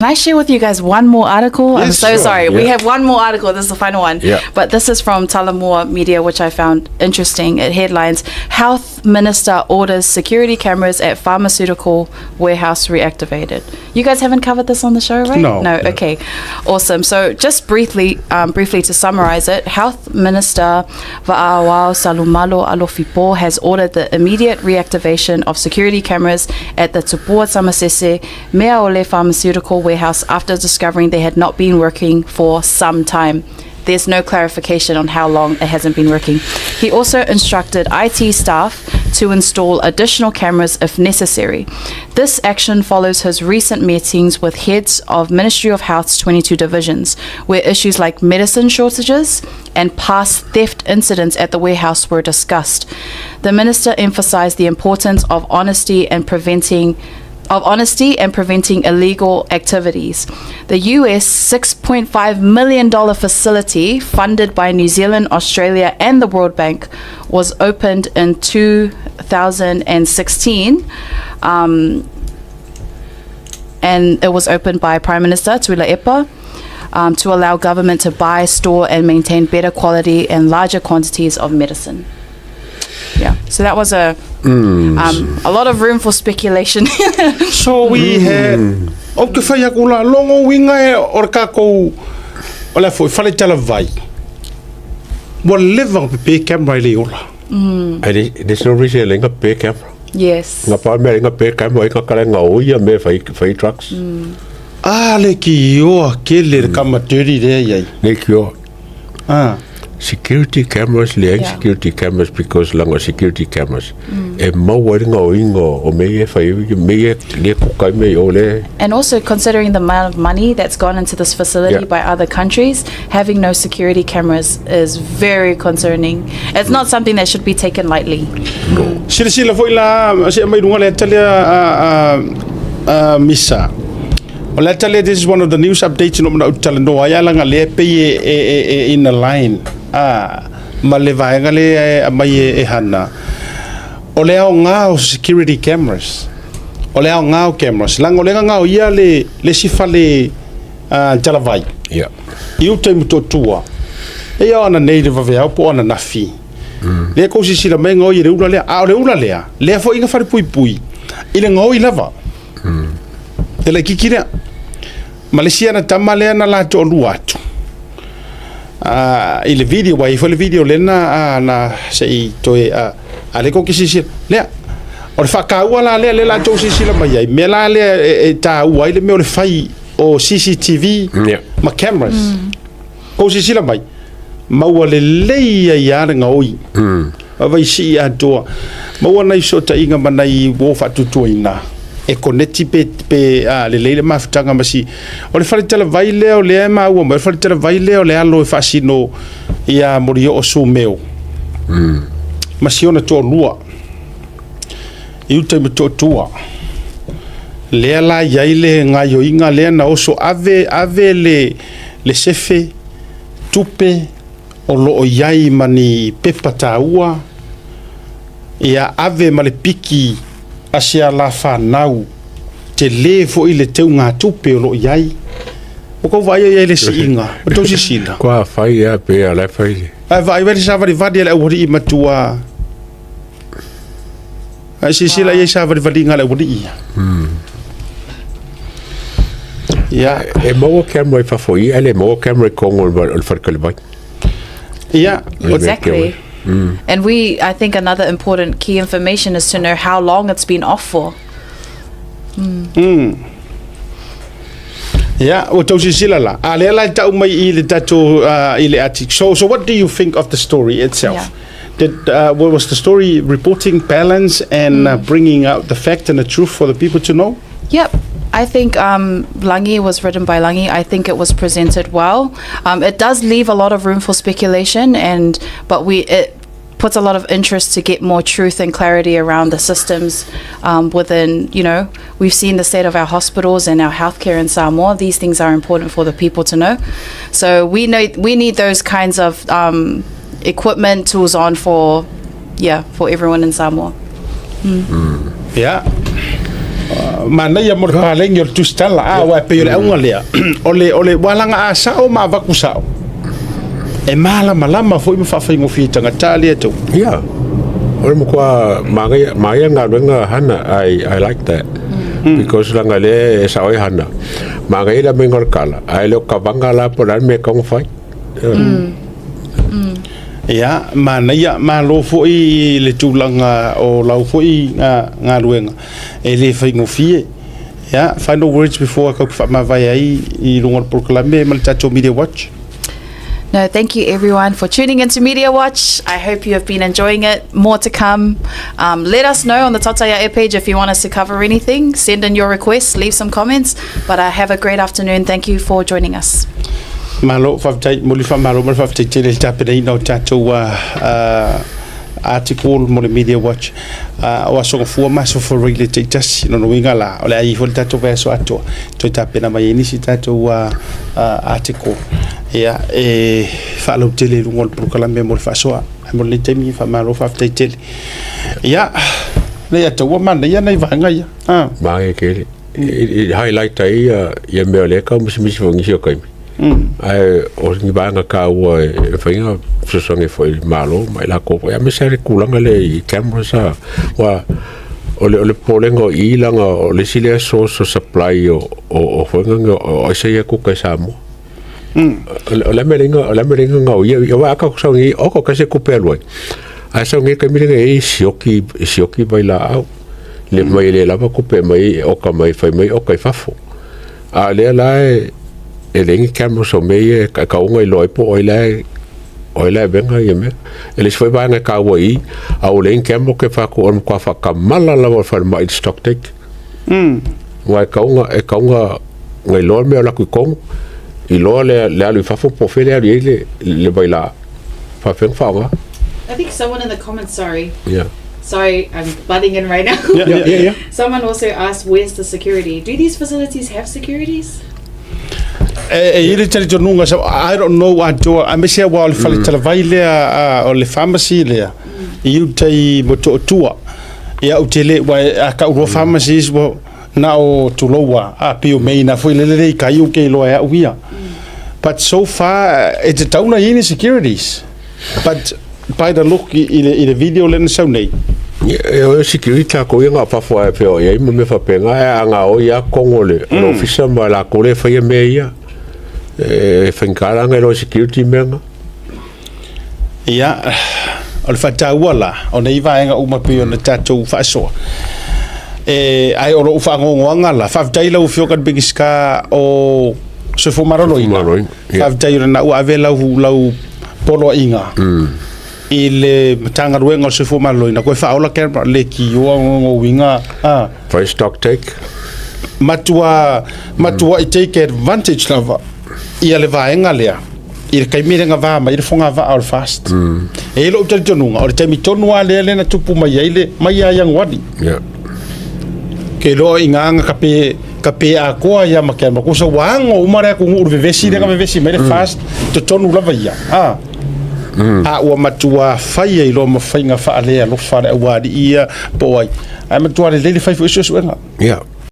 Can I share with you guys one more article? Yes, I'm so sure. sorry. We have one more article. This is the final one. Yeah. But this is from Talamua Media, which I found interesting. It headlines, Health Minister orders security cameras at pharmaceutical warehouse reactivated. You guys haven't covered this on the show, right? No. Okay. Awesome. So just briefly to summarize it, Health Minister Va'awao Salumalo Alofipo has ordered the immediate reactivation of security cameras at the Tupua Samasese Meaole pharmaceutical warehouse after discovering they had not been working for some time. There's no clarification on how long it hasn't been working. He also instructed IT staff to install additional cameras if necessary. This action follows his recent meetings with heads of Ministry of Health's 22 divisions, where issues like medicine shortages and past theft incidents at the warehouse were discussed. The minister emphasized the importance of honesty and preventing illegal activities. The US $6.5 million facility funded by New Zealand, Australia and the World Bank was opened in 2016 and it was opened by Prime Minister Tuila Epa to allow government to buy, store and maintain better quality and larger quantities of medicine. Yeah, so that was a lot of room for speculation. So we had ke fai akula longo winga e or ka ko ola foi fale tala vai. What level pe camera le ola. There's no reason lenga pe camera. Yes. Nga pa me lenga pe camera ka kala nga o ia me fai trucks. Le ki o ke le kama teri re yai. Ne ki o. Security cameras, security cameras because langa security cameras. E mawari nga o ingo o me fai me le kukai me ole. And also considering the amount of money that's gone into this facility by other countries, having no security cameras is very concerning. It's not something that should be taken lightly. No. Sila foi la se mai dunga le tale misa. Well, this is one of the news updates in Talando. Ayalanga le pe in the line. Malevaenga le mai e hana. Ole au ngao security cameras. Ole au ngao cameras. Lang ole ngao ia le sifale talavai. Yeah. Iu te mutotua. E ia ana native of au po ana nafi. Le ko si sila mai ngoi le ula le a le ula le. Le fo inga fare pui pui. Ile ngoi lava. Te le kikira. Malaysia na tamale na la to luatu. Il video wa ifo le video lena na sei to ale ko kisi le o fa ka wala le la to sisi la mai me la le ta wa ile me o le fai o CCTV ma cameras ko sisi la mai ma wa le ya nga oi vai si a to ma wa na iso ta inga manai wo fa tutu ina e koneti pe le mafutanga masi o le fale tele vai leo le ma o le fale tele vai leo le alo e fasino ia morio o su meu masi ona to lua i te to tua le la yaile nga yo inga le na oso ave le sefe tupe o lo o yai mani pepa taua ia ave male piki asia la fanau te le fo ile te nga tupe lo yai o ko vai ia le singa o to sisila Kwa fai ya pe ala fai. vai vai sa vai vai le ori matua ai sisila ia sa vai vai ngala ori ia E mo camera fa foi, ele mo camera con o farkal vai. ia Exactly. And I think another important key information is to know how long it's been off for. Yeah, o tau sisila la. Ale la tau mai I le tato ile atik. So what do you think of the story itself? What was the story reporting balance and bringing out the fact and the truth for the people to know? Yep. I think Langi was written by Langi. I think it was presented well. It does leave a lot of room for speculation, but it puts a lot of interest to get more truth and clarity around the systems within, we've seen the state of our hospitals and our healthcare in Samoa. These things are important for the people to know. So we need those kinds of equipment, tools on for everyone in Samoa. Yeah. mana ia mo palengi o tustala wa pe le unga lea ole walanga asa o ma vakusa e mala malama foi me fa faingo fi tanga tali to yeah ole mo kwa maya nga hana I like that because langa le sa oi hana magai la mengor kala ai lo kavanga la poran me kong fai ya mana ia malo foi le tulanga o lau foi nga ruenga e le faingo fi ya final words before ka fa ma vai ai I lunga proclame mal tato media watch. No, thank you everyone for tuning into Media Watch. I hope you have been enjoying it. More to come. Let us know on the Tatau page if you want us to cover anything. Send in your requests, leave some comments. But have a great afternoon. Thank you for joining us. Malo faftai muli fa malo mal faftai tele tapere no tato article mo Media Watch o so fu ma so for really just no winga la ole ai fo tato verso ato to tapena mai ni si tato article ya fa lo tele ngol proclame mo fa so mo le temi fa malo faftai tele ya le ato wa man ya nei vanga ya mai ke highlight ai ya me le ka mo simi fo ngi ko ai o ni banga ka o fainga so foi malo mai la ko ya me sere kulanga le camera sa wa ole polengo I langa ole sile so supply o fainga o se ya ku ka samo ole meringa nga ya wa ka so ngi o ko ka se ku pelo ai so ngi ka miringa sioki baila au le mai le lava ku pe mai o ka mai fai mai o ka fafo a le la e lengi camera so me ka unga loi po oila venga yeme ele foi ba nga ka wai a o lengi camera ke fa ko on kwa fa ka mala la fa mai stock take wa ka unga ngai lo me la ku kong I lo le lu fa fo po fe le baila fa fen fa nga I think someone in the comments, sorry, I'm butting in right now. Yeah. Someone also asked, where's the security? Do these facilities have securities? Ele tele tonunga so I don't know what to I miss wa le fale tele vai le o le pharmacy le I utai moto tua ia utele wa ka uro pharmacies bo na o tulowa pio meina foi le ka yu ke lo ya uia but so far it's a town in securities but by the look in the video len so nei security ko nga fa fo pe o ye me fa penga nga o ya kongole officer ma la ko le fa ye me ya finkara nga lo security menga ia o le fata wala o nei va nga uma pe na tatou fa so ai o fa ngonga la fa tai lo fio kan bigiska o se fo marolo ina fa tai na u avela lau polo inga ile tanga ruenga se fo marolo ina ko fa ola ker le ki o winga for stock take matua I take advantage lava ia le vaenga lea I kai mirenga va mai fonga va all fast e lo tele tonunga o te mi tonu ale na tupu mai ile mai yang wadi ke lo inganga kape a koa ia makema ko so wango umare ko ngur vevesi denga vevesi mai fast to tonu lava ia o matua fai I lo mafainga fa ale lo fa wadi ia boy ai matua le fai fo so yeah